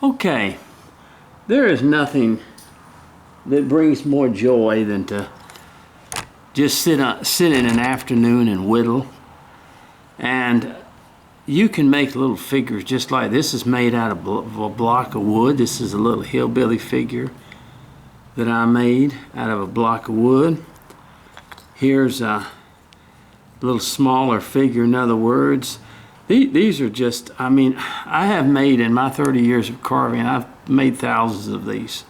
Okay, there is nothing that brings more joy than to just sit in an afternoon and whittle. And you can make little figures just like this. Is made out of a block of wood. This is a little hillbilly figure that I made out of a block of wood. Here's a little smaller figure. In other words, these are just, I mean, I have made in my 30 years of carving, I've made thousands of these.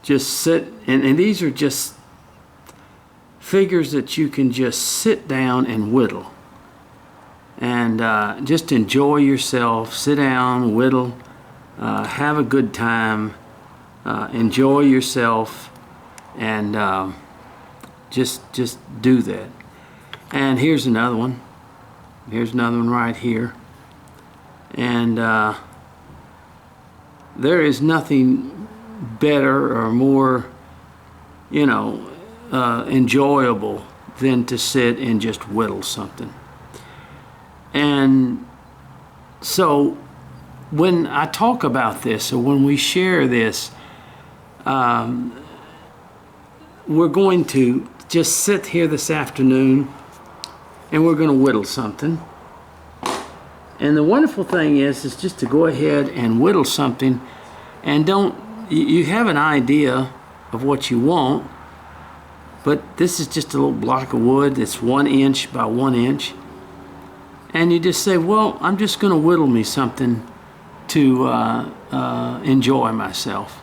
Just sit, and these are just figures that you can just sit down and whittle. And just enjoy yourself, sit down, whittle, have a good time, enjoy yourself, and just do that. And here's another one. Here's another one right here. And there is nothing better or more, enjoyable than to sit and just whittle something. And so when I talk about this, or when we share this, we're going to just sit here this afternoon and we're going to whittle something. And the wonderful thing is just to go ahead and whittle something, and you have an idea of what you want, but this is just a little block of wood that's 1 inch by 1 inch. And you just say, well, I'm just going to whittle me something to enjoy myself.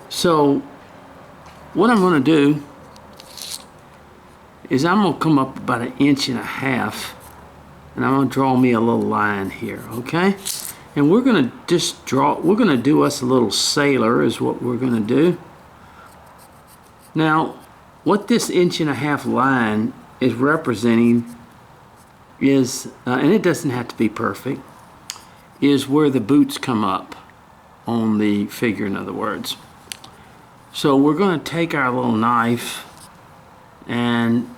So what I'm going to do is I'm going to come up about 1.5 inches, and I'm going to draw me a little line here, okay? And we're going to just we're going to do us a little sailor is what we're going to do. Now, what this 1.5 inch line is representing is, and it doesn't have to be perfect, is where the boots come up on the figure, in other words. So we're going to take our little knife, and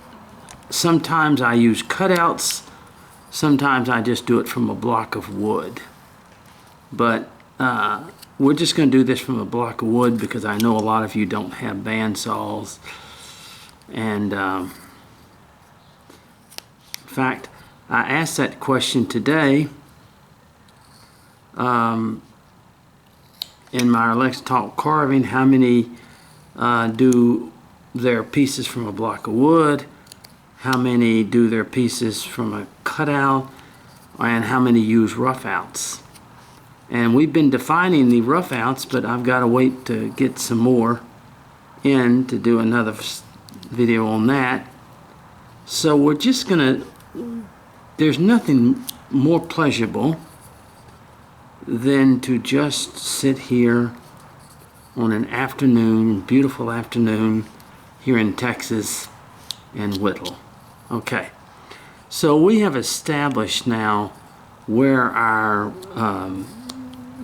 sometimes I use cutouts, sometimes I just do it from a block of wood. But we're just going to do this from a block of wood because I know a lot of you don't have bandsaws. And in fact, I asked that question today in my Let's Talk Carving. How many do their pieces from a block of wood? How many do their pieces from a cutout? And how many use roughouts? And we've been defining the roughouts, but I've got to wait to get some more in to do another video on that. So we're just gonna, there's nothing more pleasurable than to just sit here on an afternoon, beautiful afternoon here in Texas, and whittle. Okay, so we have established now where our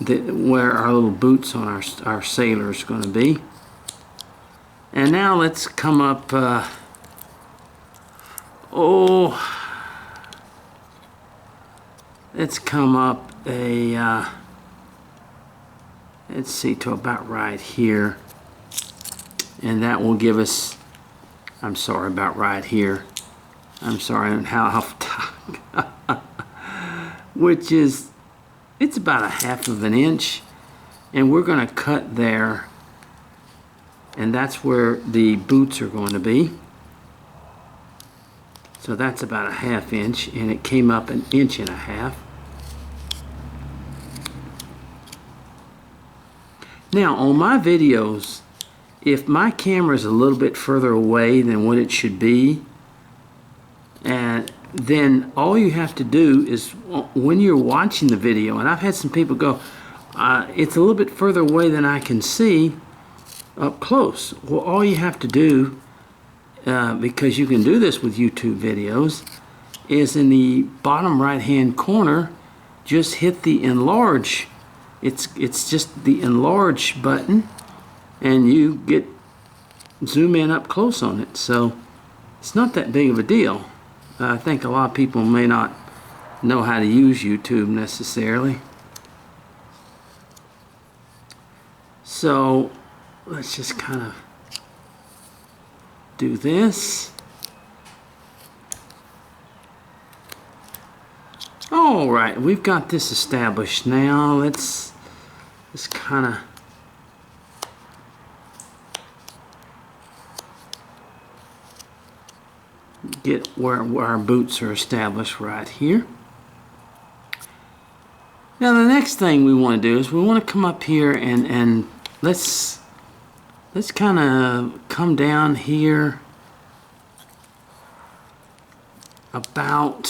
little boots on our sailor is going to be. And now let's come up, let's come up let's see, to about right here. And that will give us, I'm sorry, about right here. I'm sorry, how which is, it's about 1/2 inch. And we're going to cut there. And that's where the boots are going to be. So that's about 1/2 inch, and it came up 1.5 inches. Now on my videos, if my camera is a little bit further away than what it should be, and then all you have to do is, when you're watching the video, and I've had some people go, it's a little bit further away than I can see up close. Well, all you have to do, because you can do this with YouTube videos, is in the bottom right hand corner, just hit the enlarge. It's just the enlarge button, and you get zoom in up close on it. So it's not that big of a deal. I think a lot of people may not know how to use YouTube necessarily. So let's just kind of do this. All right, we've got this established now. Let's just kind of get where our boots are established right here. Now the next thing we want to do is we want to come up here and let's kind of come down here about,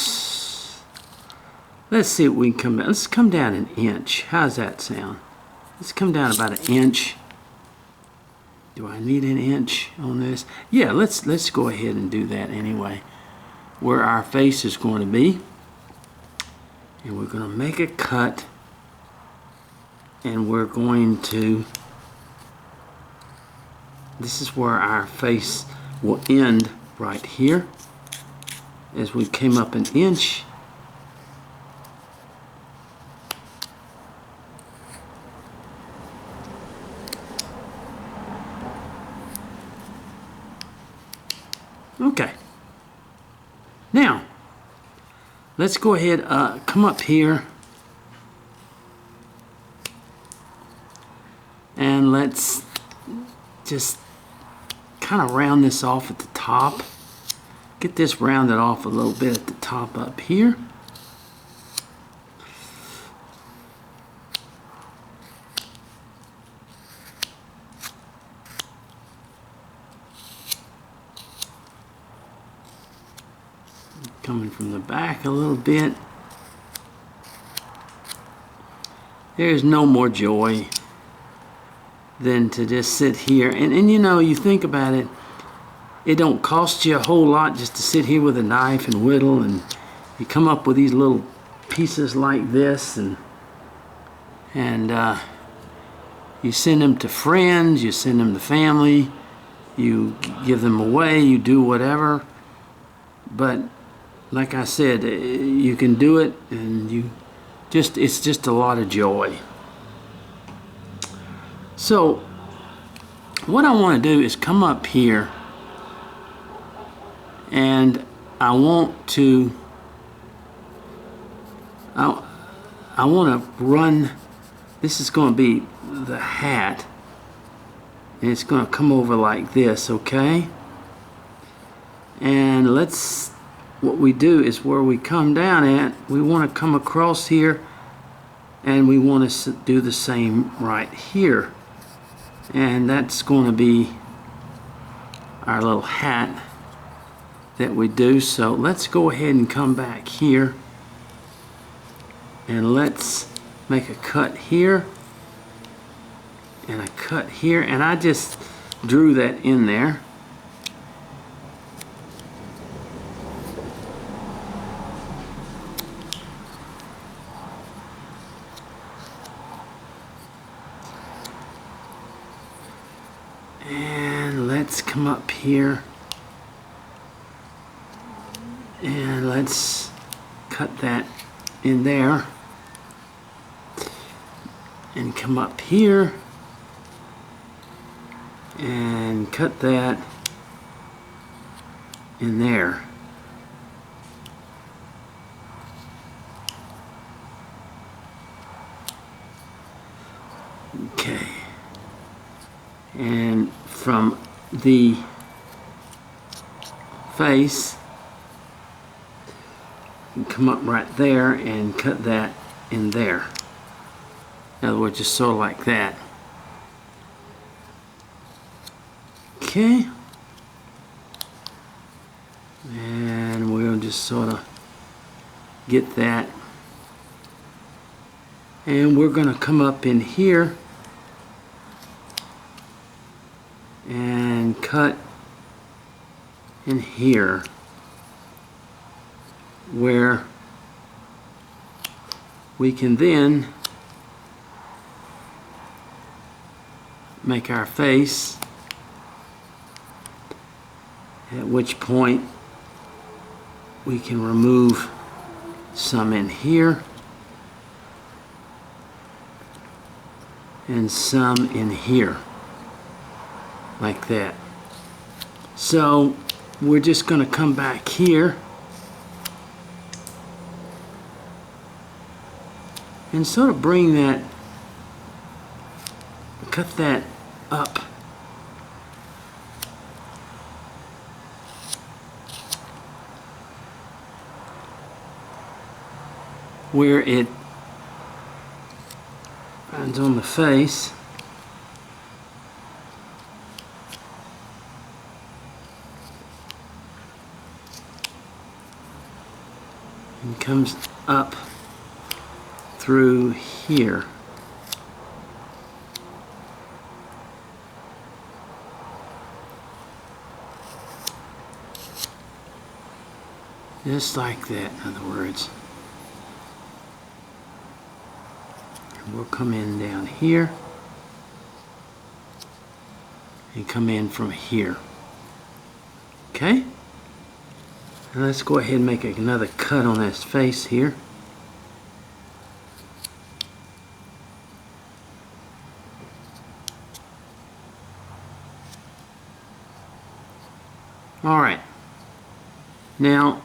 let's see what we can come down. Let's come down an inch. How's that sound? Let's come down about an inch. Do I need an inch on this? Yeah, let's go ahead and do that anyway. Where our face is going to be. And we're going to make a cut. And we're going to, this is where our face will end right here. As we came up an inch. Okay. Now, let's go ahead, come up here, and let's just kind of round this off at the top. Get this rounded off a little bit at the top up here. Coming from the back a little bit. There's no more joy than to just sit here. And you know, you think about it, it don't cost you a whole lot just to sit here with a knife and whittle, and you come up with these little pieces like this, and you send them to friends, you send them to family, you give them away, you do whatever. But like I said, you can do it, and it's just a lot of joy. So what I want to do is come up here, and I want to run, this is going to be the hat, and it's going to come over like this, okay? And what we do is where we come down at, we want to come across here, and we want to do the same right here. And that's going to be our little hat that we do. So let's go ahead and come back here, and let's make a cut here and a cut here, and I just drew that in there. And let's come up here and let's cut that in there, and come up here and cut that in there. Okay. And from the face, come up right there and cut that in there. In other words, just sort of like that. Okay. And we'll just sort of get that. And we're going to come up in here and cut in here where we can then make our face, at which point we can remove some in here and some in here, like that. So we're just going to come back here and sort of bring that, cut that up. Where it finds on the face. And comes up through here. Just like that, in other words. And we'll come in down here and come in from here. Okay? And let's go ahead and make another cut on this face here. All right. Now,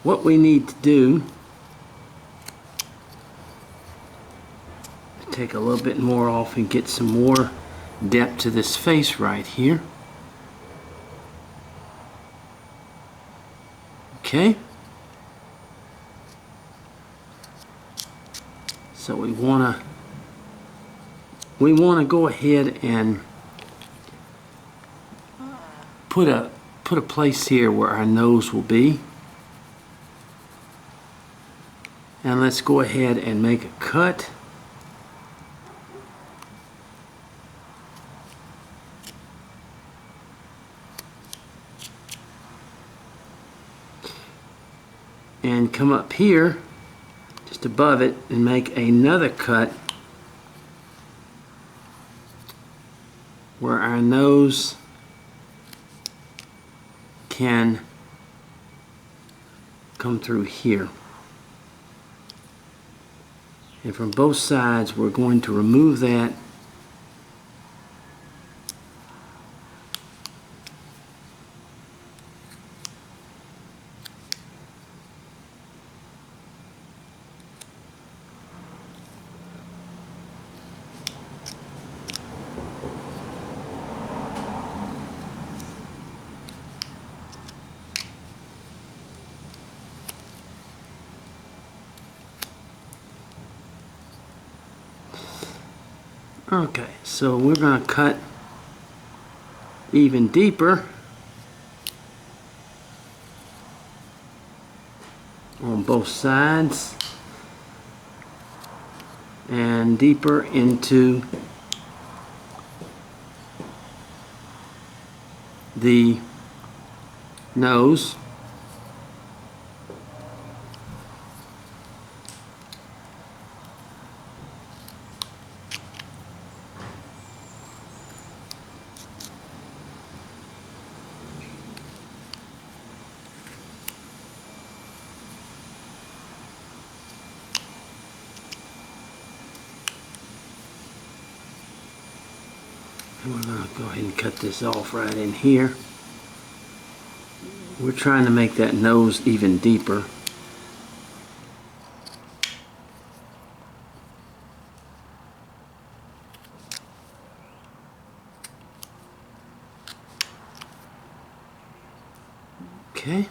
what we need to do, take a little bit more off and get some more depth to this face right here. Okay. So we want to go ahead and put a place here where our nose will be. And let's go ahead and make a cut. And come up here, just above it, and make another cut where our nose can come through here. And from both sides, we're going to remove that . Okay, so we're going to cut even deeper on both sides and deeper into the nose. And we're going to go ahead and cut this off right in here. We're trying to make that nose even deeper. Okay.